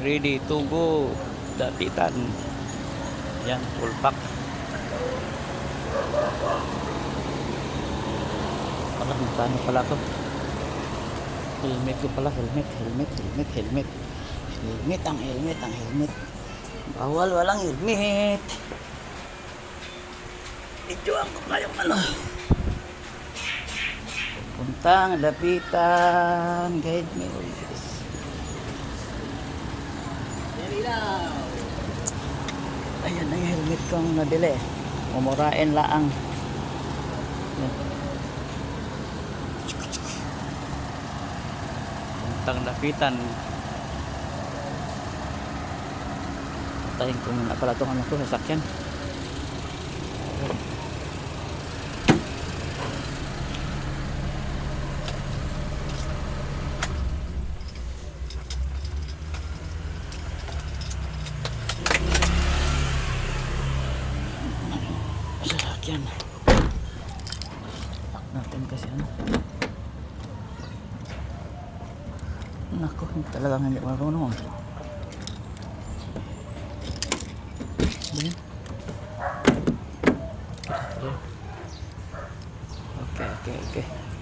ready to go. Dapitan. Yan, full pack. Paano pala to? Helmet ko pala, helmet. Helmet. Bawal walang helmet. Videoan ko kayong ano. Puntang Dapitan. Guide me always. Ayan ang helmet kong nabili. Umurain laang. Puntang Dapitan. Tayin ko muna pala itong ano ko, sasakyan. Sasakyan. Lock natin kasi ano. Nako, talagang hindi marunong. Okay.